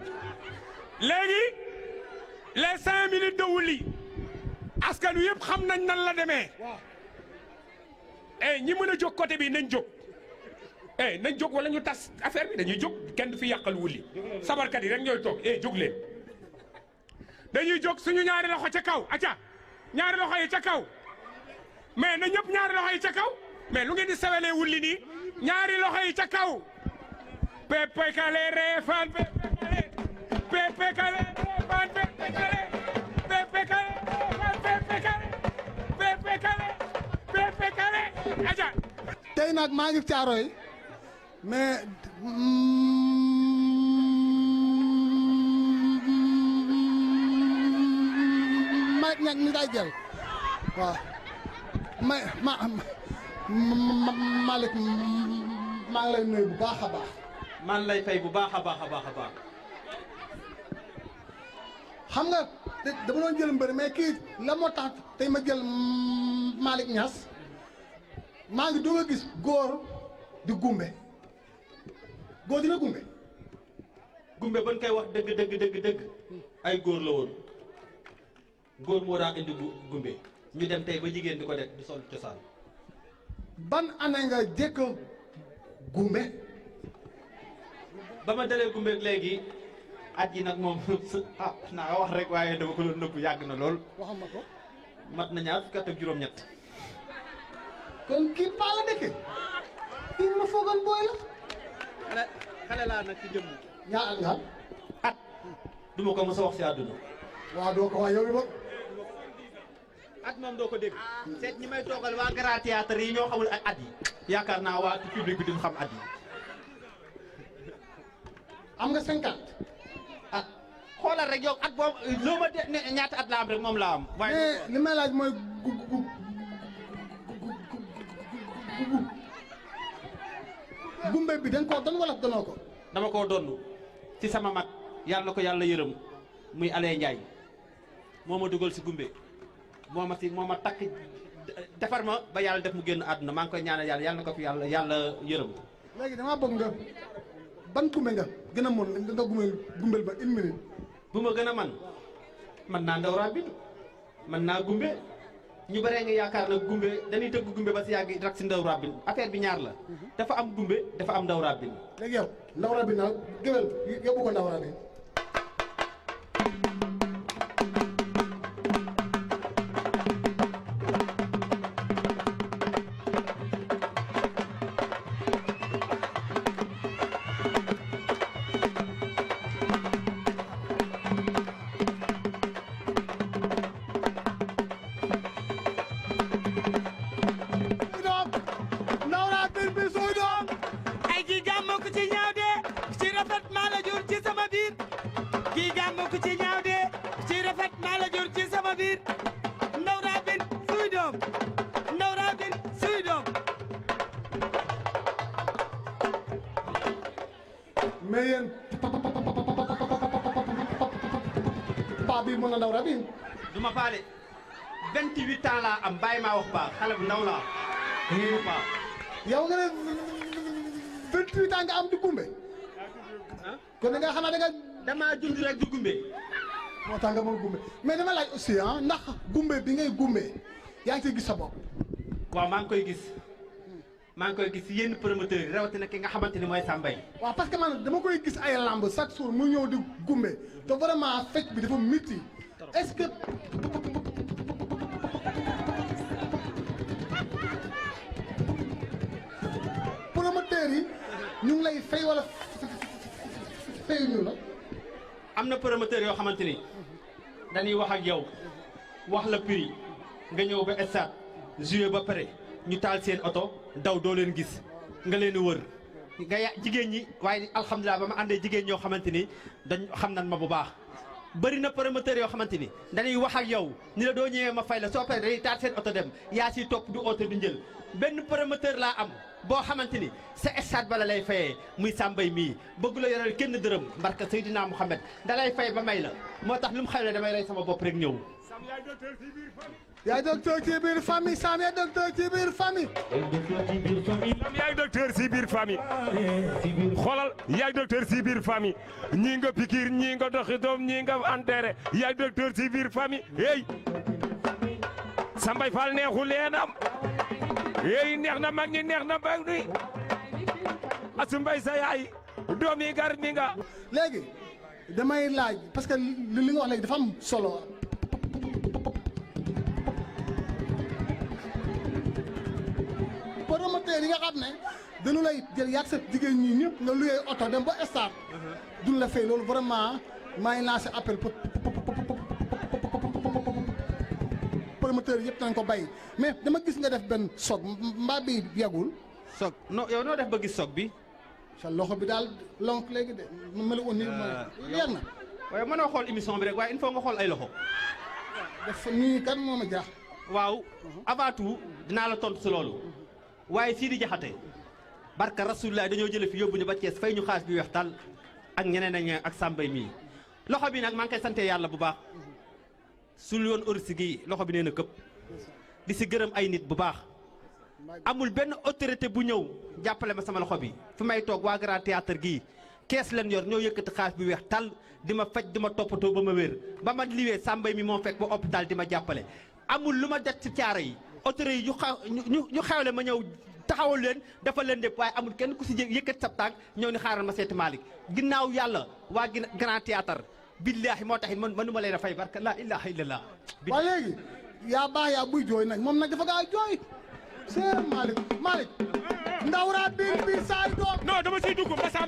léegi les 5 minutes de Wouly askan wi yëpp xam nañ nan la demee. ñi mën a jóg côté bi nañ jóg. nañ jóg wala ñu tas affaire bi dañuy jóg kenn du fi yàqal Wouly sabarkat yi rek ñooy toog jóg leen. dañuy jóg suñu ñaari loxo ca kaw acca ñaari loxo yi ca kaw mais na ñëpp ñaari loxo yi ca kaw mais lu ngeen di sawelee Wouly nii ñaari loxo yi ca kaw pepe kale reefaan pepe kale reefaan pepe kale pepe kale reefaan pepe kale pepe kale pepe kale acca tey tey nag maa ngi Caaroy mais ma ñag mi ngay jël waaw Malick maa ngi lay nuyu bu baax a baax. man lay fay bu baax a baax a baax a baax. xam nga dama doon jël mbër mais kii la moo tax tey ma jël Malick Niass maa ngi doog a gis góor di gumbe góor dina gumbe. gumbe ban koy wax dëgg ay góor la woon góor moo daa indi gumbe ñu dem tey ba jigéen di ko def di sol cosaan. ban année nga jëkk gumbe. ba ma dalee gumbe léegi at yi nag moom naa wax rek waaye dama ko doon nëbb yàgg na lool. waxal ma ko. mat na ñaar fukki at ak juróom-ñett. kon kii paa la dëkk. kii ma foogoon booy la. xale laa nag ci jëmm. ñaa at nga at du ma ko mos a wax si àdduna. waaw doo ko wax yow ba. at moom doo ko dégg. seet ñi may toogal waa grand théâtre yi ñoo xamul ak at yi. yaakaar naa waa ci public bi duñ xam at yi. am nga 50. ah xoolal rek yow at boobu loo ma de ñaata at la am rek moom laa am. waaye mais li may laaj mooy gumbe bi da nga koo doon wala donoo ko. dama koo donn ci sama mag yàlla na ko yàlla yërëm muy Alé Ndiaye moo ma dugal si gumbe moo ma takk defar ma ba yàlla def mu génn àdduna maa ngi koy ñaanal yàlla na ko fi yàlla yërëm. léegi damaa bëgg nga ban gumbe nga gën a mën nga gumbel ba 1 minute. bu ma gën a man naa ndaw rabin man naa gumbe ñu bëree nga yaakaar na gumbe dañuy tëgg gumbe ba si yàgg rak si ndaw rabin affaire bi ñaar la dafa am gumbe dafa am ndaw rabin. léegi yow ndaw rabin naa gëwël yóbbu ko ndaw rabin. mais yéen paa bi mën na ndaw rabin. du ma faale 28 ans laa am bàyyi maa wax paa xale bu ndaw laa. paa yow nga ne 28 ans nga am di gumbe. kon da nga xanaa da nga. damaa jund rek di gumbe. moo tax nga mën gumbe mais dama laaj aussi ndax gumbe bi ngay gumbe yaa ngi ciy gis sa bopp. waaw maa ngi koy gis yenn promoteurs yi rawatina ki nga xamante ni mooy Sambay. waaw parce que man dama koy gis ay lamb chaque jour mu ñëw di gumbe te vraiment fecc bi dafa métti est-ce que. promoteurs yi ñu ngi lay fay wala fay ñu la. am na promoteurs yoo xamante ni dañuy wax ak yow wax la prix nga ñëw ba stade joué ba pare ñu taal seen oto daw doo leen gis nga leen di wër nga jigéen ñi waaye alhamdulilah ba ma àndee jigéen ñoo xamante ni dañ xam nan ma bu baax. bëri na promoteur yoo xamante ni dañuy wax ak yow ni la doo ñëwee ma fay la soo paree dañuy taal seen oto dem yaa siy topp du oto du njël benn promoteur laa am boo xamante ni sa stade bala lay fayee muy Sambay mii bëgg la yoral kenn dërëm mbarka Seydina Mouhamed da lay fay ba may la moo tax lu mu xewle damay rey sama bopp rek ñëw. yaay docteur ci biir famille Sam yaay docteur ci biir famille. Sam yaay docteur si biir famille xoolal yaay docteur si biir famille ñii nga pikiir ñii nga doxi doom ñii nga enterré yaay docteur si biir famille hey Sambay Fall neexu leenam hey neex na mag ñi neex na mag ñi Asu Mbay sa yaay doom yi gar mi nga. léegi damay laaj parce que li nga wax léegi dafa am solo. promoteur yi nga xam ne dañu lay jël yàgg sa jigéen ñi ñëpp nga luyee oto dem ba stade duñ la fay loolu vraiment maa ngi lancé appel promoteur yëpp nañ ko bàyyi mais dama gis nga def benn soog mbaa bi yàggul soog non yow noo def ba gis soog bi. sa loxo bi daal lonk léegi de mu mel ni leer na. waaye mënoo xool émission bi rek waaye il faut nga xool ay loxo. dafa nii kan moo ma jaax. waaw avant tout dinaa la tontu si loolu waaye Sidi Jaxate barka rasulullah dañoo jële fi yóbbu ñu ba Thiès fay ñu xaalis bi weex tal ak ñeneen ak ak sàmbay mii loxo bi nag maa ngi koy sante yàlla bu baax suñu yoon orsi gi loxo bi nee na këpp di si gërëm ay nit bu baax amul benn autorité bu ñëw jàppale ma sama loxo bi fi may toog waa Grand Théâtre gii kees leen yor ñoo yëkkati xaalis bi weex tal di ma faj di ma toppatoo ba ma wér ba ma liwee sàmbay mi moo fekk ba hôpital di ma jàppale amul lu ma det ci caara yi autorité yi ñu xewle ma ñëw taxawal leen dafa leen dépp waaye amul kenn ku si yëkkati sab tànk ñëw ni xaaral ma seeti Malick ginnaaw yàlla waa Grand Théâtre billaahi moo taxit man mënuma leen a fay barka laa ilaaha illallah. waa léegi yaa baax yaa buy jooy nag moom nag dafa gaa jooy c'est Malick ndawraa bi saay doom. non dama ciy dugg mbasa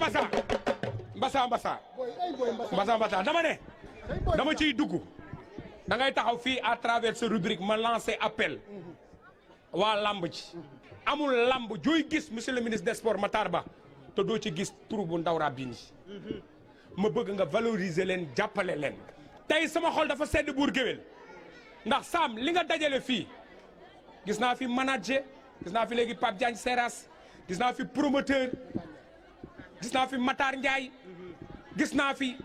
dama ne dama ciy dugg da ngay taxaw fii à travers ce rubrique ma lancer appel waa lamb ji amul lamb jooy gis monsieur le ministre des sports Matar Ba te doo ci gis turu bu ndawraa bii ma bëgg nga valoriser leen jàppale leen tey sama xol dafa sedd buur géwél ndax Sam li nga dajale fii gis naa fi manager gis naa fi léegi Pape Diagne Seras gis naa fi promoteur gis naa fi Matar Ndiaye gis naa fi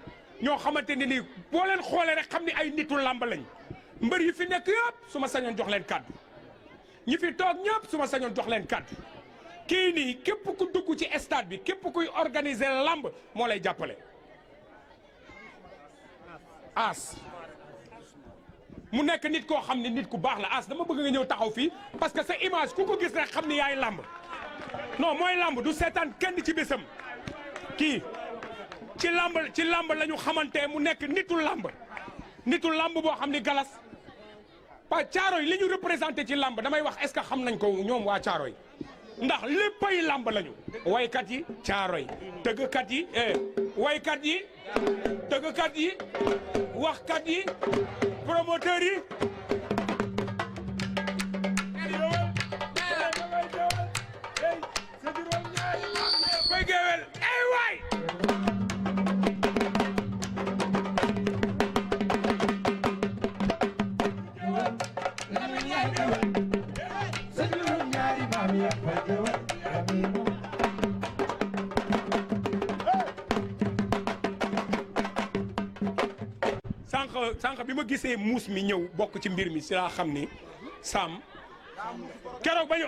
ñoo xamante ne nii boo leen xoolee rek xam ni ay nitu làmb lañ mbër yi fi nekk yëpp su ma sañoon jox leen kàddu ñi fi toog ñëpp su ma sañoon jox leen kàddu kii nii képp ku dugg ci stade bi képp kuy organiser làmb moo lay jàppale As mu nekk nit koo xam ne nit ku baax la As dama bëgg nga ñëw taxaw fii parce que sa image ku ko gis rek xam ni yaay làmb non mooy làmb du seetaan kenn ci bésam kii ci làmb la ñu xamante mu nekk nitu làmb boo xam ni galas pa caaro yi li ñu représenté ci làmb damay wax est-ce que xam nañ ko ñoom waa caaro yi ndax léppay làmb lañu waykat yi caaro yi tëggkat yi waykat yi tëggkat yi waxkat yi promoteur yi koy géwél ay waay sànq bi ma gisee muus mi ñëw bokk ci mbir mi si laa xam ni Sam keroog ba ñu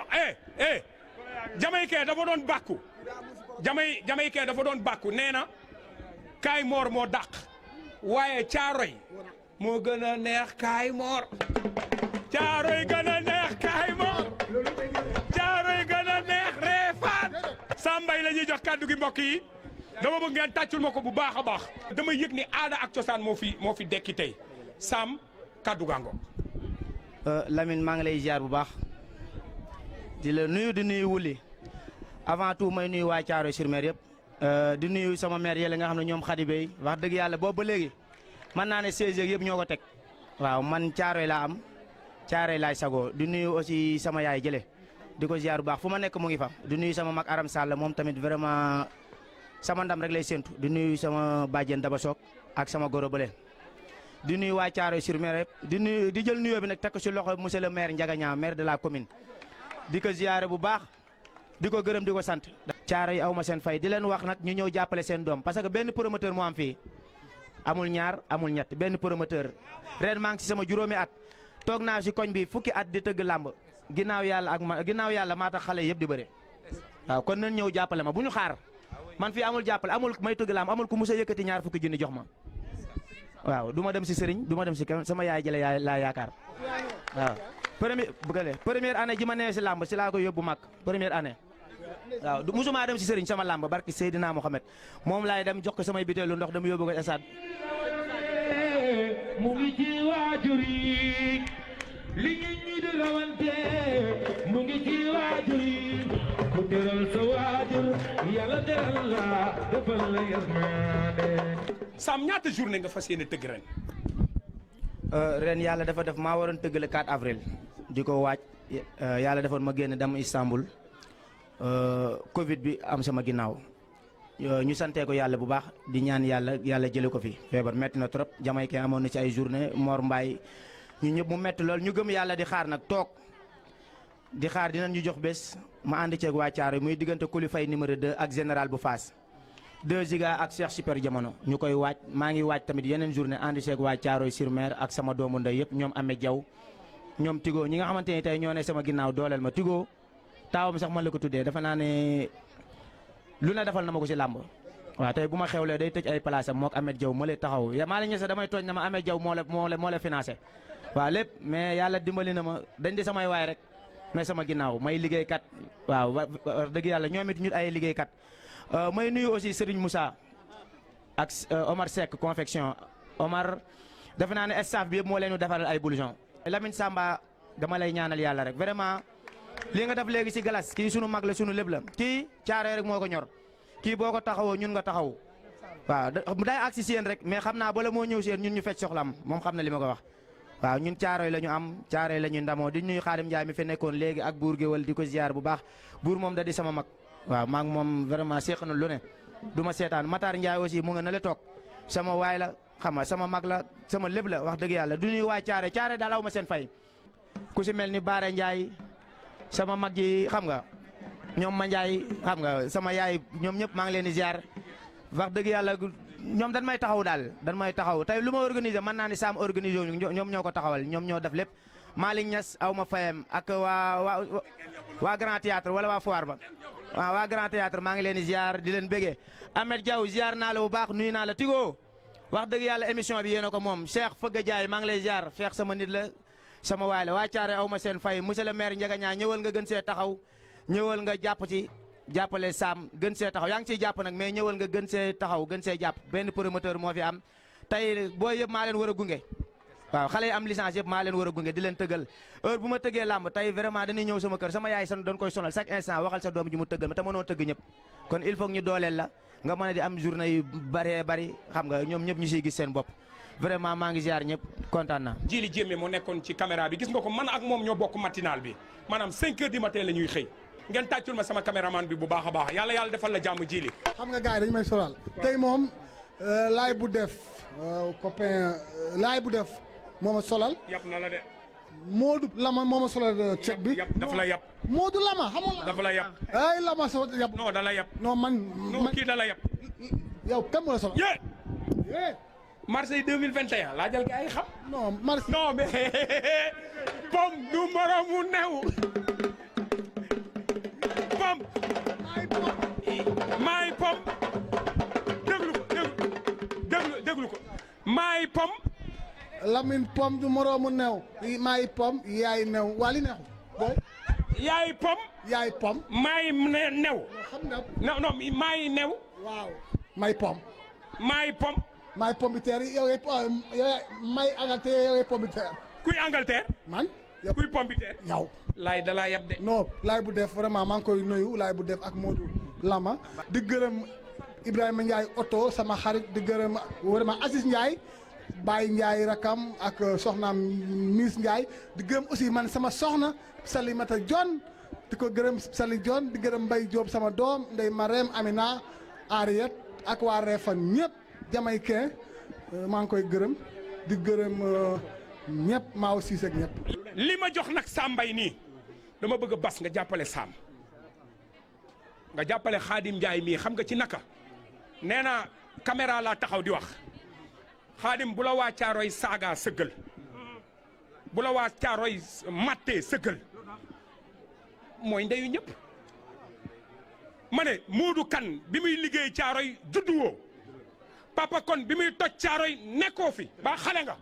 jamaykee dafa doon bàkku jamaykee dafa doon bàkku nee na kaay moor moo dàq waaye caaroy moo gën a neex kaay moor caaroy gën a neex kaay moor caaroy gën a neex reefaan Sambay la ñuy jox kàddu gi mbokk yi dama bëgg ngeen tàccul ma ko bu baax a baax dama yëg ni aada ak cosaan moo fi dekki tey Sam kàddu gaango Lamine maa ngi lay ziar bu baax di la nuyu di nuyu wuli avant tout may nuyu waa Thiaroye-sur-Mer yëpp di nuyu sama mère yële nga xam ne ñoom Khady Bey wax dëgg yàlla boobu ba léegi mën naa ne 16 yëpp ñoo ko teg waaw man Thiaroye laa am Thiaroye laay sagoo di nuyu aussi sama yaay jële di ko ziar bu baax fu ma nekk mu ngi fa di nuyu sama mag Aram Sall moom tamit vraiment sama ndam rek lay séntu di nuyu sama bàjjen Daba Sock ak sama goro bële di nuyu waa Thiaroye-sur-Mer yëpp di jël nuyoo bi nag teg ko si loxo monsieur le maire Ndiaga Niang maire de la commune di ko ziare bu baax di ko gërëm di ko sant. Thiaroye aw ma seen fay di leen wax nag ñu ñëw jàppale seen doom parce que benn promoteur moo am fii amul ñaar amul ñett benn promoteur ren maa ngi si sama juróomi at toog naa si koñ bi fukki at di tëgg làmb ginnaaw yàlla maa tax xale yëpp di bëre waaw kon nañ ñëw jàppale ma bu ñu xaar man fii amul jàppale amul may tëgg làmb amul ku mus a yëkkati ñaar fukki junni jox ma waaw du ma dem si sëriñ du ma dem si kenn sama yaay jële laa yaakaar waaw. première année ji ma nee si làmb si laa ko yóbbu mag première année waaw musuma dem si sëriñ sama làmb barki Seydina Mohamed moom laay dem jox ko samay bitéelu ndox dama yóbbu ko stade. mu ngi ci waajur yi li ñi di rawante mu ngi ci waajur yi ku teral sa waajur yàlla teral la defal la yërmande. Sam ñaata journée nga fas yéene tëgg ren. ren yàlla dafa def maa waroon tëgg le 4 avril di ko waaj yàlla defoon ma génn dem Istanbul Covid bi am sama ginnaaw ñu santee ko yàlla bu baax di ñaan yàlla jële ko fi feebar metti na trop Jamaïcain amoon na ci ay journée Mor Mbaye ñu ñëpp mu metti lool ñu gëm yàlla di xaar nag toog di xaar dinañ ñu jox bés ma ànd ceeg waa Thiaroye muy diggante Coly Faye numéro 2 ak général bu Fass 2 Giga ak Cheikh Super Jamono ñu koy waaj maa ngi waaj tamit yeneen journée ànd ceeg waa Thiaroye sur Mer ak sama doomu ndey yëpp ñoom Amé Diaw ñoom Tigo ñi nga xamante ne tey ñoo ne sama ginnaaw dooleel ma Tigo taawam sax man la ko tuddee dafa naa ne lu na defal na ma ko ci làmb waaw tey bu ma xewlee day tëj ay place am mook Amé Diaw ma lay taxaw maa la ñese damay tooñ na ma Amé Diaw moo la financé waaw lépp mais yàlla dimbali na ma dañ di samay waay rek mais sama ginnaaw may liggéeykat waaw wax dëgg yàlla ñoom it ñu ay liggéeykat may nuyu aussi Serigne Moussa ak Omar Seck confection Omar defe naa ne staff bi yëpp moo leen di defaral ay blouson Lamine Samba dama lay ñaanal yàlla rek vraiment li nga def léegi si galas kii sunu mag la sunu lépp la kii Thiaroye rek moo ko ñor kii boo ko taxawoo ñun nga taxaw waaw day agsi si yéen rek mais xam naa bala moo ñëw si yéen ñun ñu fecc soxlam moom xam na li ma ko wax waaw ñun Thiaroye la ñu am Thiaroye la ñu ndamoo di nuyu Xaadim Njaay mi fi nekkoon léegi ak buur géwal di ko ziar bu baax buur moom da di sama mag waaw maa ngi moom vraiment seeq na lu ne du ma seetaan Matar Njaay aussi mu nga na le toog sama waay la xam nga sama mag la sama lépp la wax dëgg yàlla du nuyu waa Thiaroye daal aw ma seen fay ku si mel ni Baare Njaay sama mag ji xam nga ñoom ma Njaay xam nga sama yaay ñoom ñëpp maa ngi leen di ziar wax dëgg yàlla ñoom dañ may taxaw daal dañ may taxaw tey lu ma organisé mën naa ni Sam organisé ñoom ñoo ko taxawal ñoom ñoo def lépp Malick Niass aw ma fayam ak waa Grand Théâtre wala waa Foire ba waaw waa Grand Théâtre maa ngi leen di ziar di leen bëggee Ahmed Diaw ziar naa la bu baax nuyu naa la Tigo wax dëgg yàlla émission bi yéen a ko moom Cheikh Fëgga Jaay maa ngi lay ziar Cheikh sama nit la sama waay la waa Thiaroye aw ma seen fay monsieur le maire Ndiaga Niang ñëwal nga gën see taxaw ñëwal nga jàpp ci jàppale Sam gën see taxaw yaa ngi ciy jàpp nag mais ñëwal nga gën see taxaw gën see jàpp benn promoteur moo fi am tey booy yëpp maa leen war a gunge waaw xale yi am licence yëpp maa leen war a gunge di leen tëggal heure bu ma tëggee làmb tey vraiment dañuy ñëw sama kër sama yaay san doon koy sonal chaque instant waxal sa doom ji mu tëggal ma te mënoo tëgg ñëpp kon il faut ñu dooleel la nga mën a di am journée yu bëree bëri xam nga ñoom ñëpp ñu siy gis seen bopp vraiment maa ngi ziar ñëpp kontaan naa. Jili Jéeme moo nekkoon ci caméra bi gis nga ko man ak moom ñoo bokk matinal bi maanaam 5 heures du matin la ñuy xëy ngeen tàccul ma sama caméraman bi bu baax a baax yàlla defal la jàmm Jili. xam nga gars yi dañu may solal tey moom laay bu def copain laay bu def moo ma solal. yàpp na la de. Moodu Lama moo ma solal ceeb bi. dafa la yàpp. Moodu Lama xamul la. dafa la yàpp. ay Lama sa yàpp. non da la yàpp. non man. non kii da la yàpp. yow kan moo la solal. yee. Marseille 2021 laa jël gars yi xam. non Marseille. non mais pom du moromu new. pom. maay pom. déglu ko maay pom. Lamine pom du moroomu new. maay pom yaay new waa li neexu. booy. yaay pom. yaay pom. maay new. xam nga. non maay new. waaw. may pom. maay pom. maay pompiteer yi yow may Angleterre yow pompiteer. kuy Angleterre. man. kuy pompiteer. yow. laay da laa yab de. non laay bu def vraiment maa ngi koy nuyu laay bu def ak Modou Lama. di gërëm Ibrahima Ndiaye oto sama xarit di gërëm vraiment Aziz Ndiaye Baye Ndiaye rakam ak soxnaam Miss Ndiaye di gërëm aussi man sama soxna Salimata John di ko gërëm Sali John di gërëm Mbaye Diop sama doom Ndey Marème Amina Ariette ak waa Réfane ñëpp Jamaïcain maa ngi koy gërëm di gërëm ñëpp maa aussi ak ñëpp. li ma jox nag Sam Mbaye nii dama bëgg a bas nga jàppale Sam nga jàppale Xaadim Njaay mii xam nga ci naka nee na caméra laa taxaw di wax Xaadim bu la waa Caaroy saaga sëggal bu la waa Caaroy mattee sëggal mooy ndeyu ñëpp ma ne Moodu Kan bi muy liggéey Caaroy judduwoo Papa Kon bi muy toj Caaroy nekkoo fi ba xale nga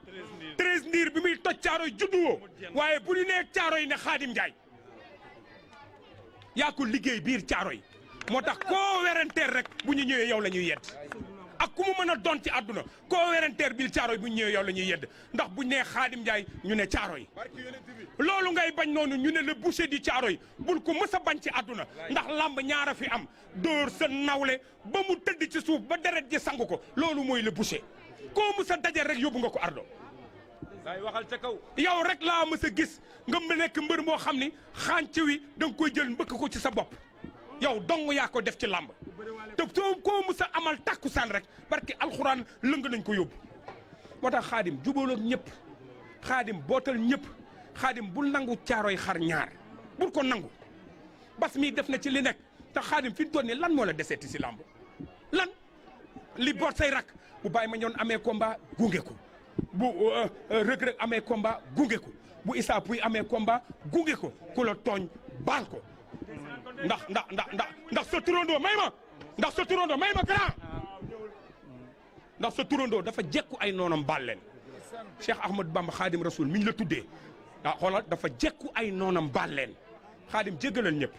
13 ndiir bi muy toj Caaroy judduwoo waaye bu ñu nee Caaroy ne Xaadim Njaay yaa ko liggéey biir Caaroy moo tax koo werenteer rek bu ñu ñëwee yow la ñuy yedd ak ku mu mën a doon ci àdduna koo werenteer biir Caaroy bu ñu ñëwee yow la ñuy yedd ndax bu ñu nee Xaadim Njaay ñu ne Caaroy loolu ngay bañ noonu ñu ne le boucher di Caaroy bul ko mës a bañ ci àdduna ndax lamb ñaara fi am dóor sa nawle ba mu tëdd ci suuf ba deret ji sangu ko loolu mooy le boucher koo mës a daje rek yóbbu nga ko ardo day waxal ca kaw. yow rek laa mës a gis nga nekk mbër moo xam ni xànc wi da nga koy jël mbëkk ko ci sa bopp yow dong yaa ko def ci làmb te soo koo mus a amal takkusaan rek barki alxuraan lëng nañ ko yóbbu moo tax xaadim jubóol ak ñëpp xaadim bootal ñëpp xaadim bul nangu caaroy xar ñaar bul ko nangu bas mi def na ci li nekk te xaadim fi mu toll nii lan moo la deseeti si làmb lan li boot say rak bu bàyyi ma ñoon amee combat gunge ko bu rëg-rëg amee combat gunge ko bu Issa Pouye amee combat gunge ko ku la tooñ baal ko ndax sa turandoo may ma ndax sa turandoo may ma grand ndax sa turandoo dafa jekku ay noonam baal leen Cheikh Ahmad Bamba Khadim Rasoul mi ñu la tuddee xoolal dafa jekku ay noonam baal leen Khadim jéggalal ñëpp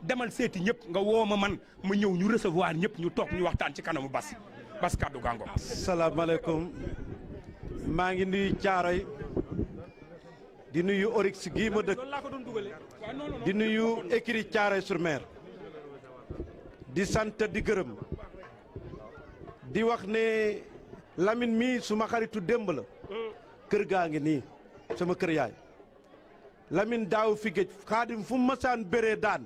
demal seeti ñëpp nga woo ma man ma ñëw ñu recevoir ñëpp ñu toog ñu waxtaan ci kanamu bas kàddu gàngo. salaamaaleykum maa ngi nuyu Caaroy di nuyu Oryx gii ma dëkk di nuyu écurie Thiaroye-sur-Mer di sant di gërëm di wax ne Lamine mii suma xaritu démb la kër gaa ngi nii sama kër yaay Lamine daaw fi géej Xaadim fu masaan béree daan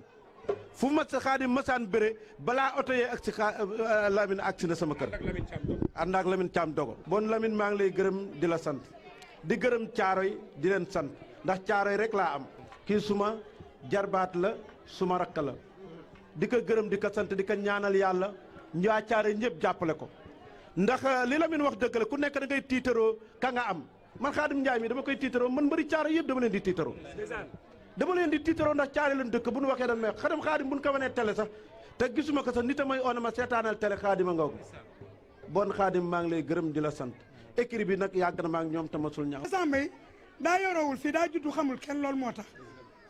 fu ma sa Xaadim masaan béré balaa oto yee ak si Lamine agsi na sama kër ànd ak Lamine Thiam dogo bon Lamine maa ngi lay gërëm di la sant di gërëm Caaroy di leen sant ndax Caaroy rek laa am kii suma jarbaat la suma rakk la di ko gërëm di ko sant di ko ñaanal yàlla waa Caaroy ñëpp jàppale ko ndax li Lamine wax dëgg la ku nekk da ngay tiitaroo ka nga am man Xaadim Njaay mi dama koy tiitaroo man mbëri Caaroy yëpp dama leen di tiitaroo ndax Caaroy leen dëkk bu nu waxee dañ may Xaadim bu nu ko wanee télé sax te gisuma ko sax nit a may oona ma seetaanal télé Xaadim a nga ko bon Xaadim maa ngi lay gërëm di la sant écrit bi nag yàgg na maa ngi ñoom tamasul ñaaw Sambay daa yorowul fii daa juddu xamul kenn loolu moo tax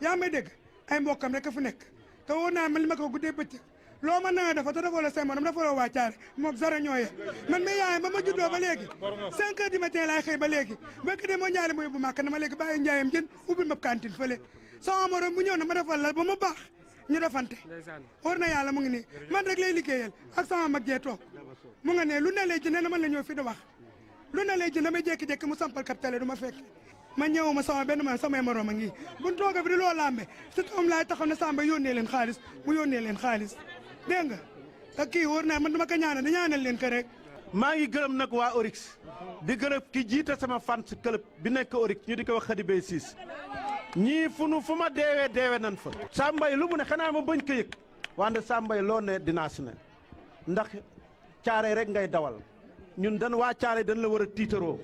yaa may dégg ay mbokkam rek a fu nekk te wóor naa man li ma ko guddee bëccëg loo mën na dafa te defoo la say morom dafa la waa Caare moom zara ñooyee man mi yaayam ba ma juddoo ba léegi 5 heures du matin laay xëy ba léegi bëkk de moo ñaari mooy bu màkk na ma léegi bàyyi njaayam jën ubbil ma cantine fële sama morom mu ñëw na ma defal la ba ma baax ñu defante wóor na yàlla mu ngi nii man rek lay liggéeyal ak sama mag jee toog mu nga ne lu ne lay jënd na man la ñëw fi di wax lu ne lay jënd damay jékki-jékki mu sampal kap télé du ma fekk ma ñëw ma sama benn man samay morom a ngi buñ tooga fi di loo lambe si toom laay taxaw ne Samba yónnee leen xaalis mu yónnee leen xaalis dégg nga te kii wóor naa man dama ko ñaanal da ñaanal leen ko rek maa ngi gërëm nag waa Oryx di gërëm ki jiite sama fans club bi nekk Oryx ñu di ko wax Khady Bey Ciss ñii fu ma deewee nan fa Sambay lu mu ne xanaa ma bañ ko yëg wante Sambay loo ne dinaa si ne ndax Caaroy rek ngay dawal ñun dan waa Caaroy dañ la war a tiitaroo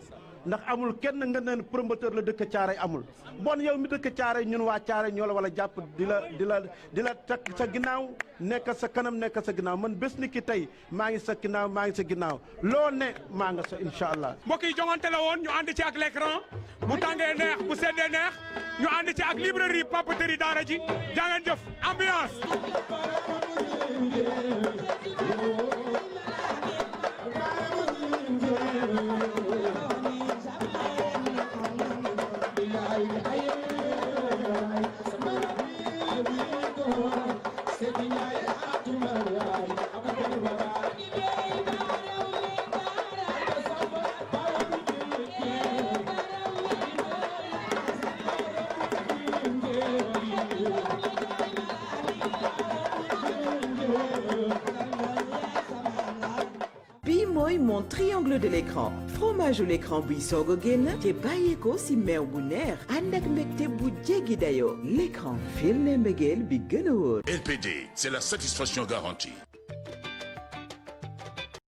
ndax amul kenn nga ne promoteur la dëkk Caaroy amul bon yow mi dëkk Caaroy ñun waa Caaroy ñoo la wala jàpp di la takk sa ginnaaw nekk sa kanam nekk sa ginnaaw man bés ni ki tey maa ngi sa ginnaaw maa ngi sa ginnaaw loo ne maa nga sa incha allah. mbokk yi jongante la woon ñu ànd ci ak l'écran bu tàngee neex bu seddee neex ñu ànd ci ak librairie papeterie daara ji jaa ngeen jëf ambiance. Bii mooy mon triangle de l'écran fromage u l'écran buy soog a génn te bàyyeekoo si meew bu neex ànd ak mbégte bu jéggi dayoo l'écran firnde mbégeel bi gën a wóor. LPD, c'est la satisfaction garantie.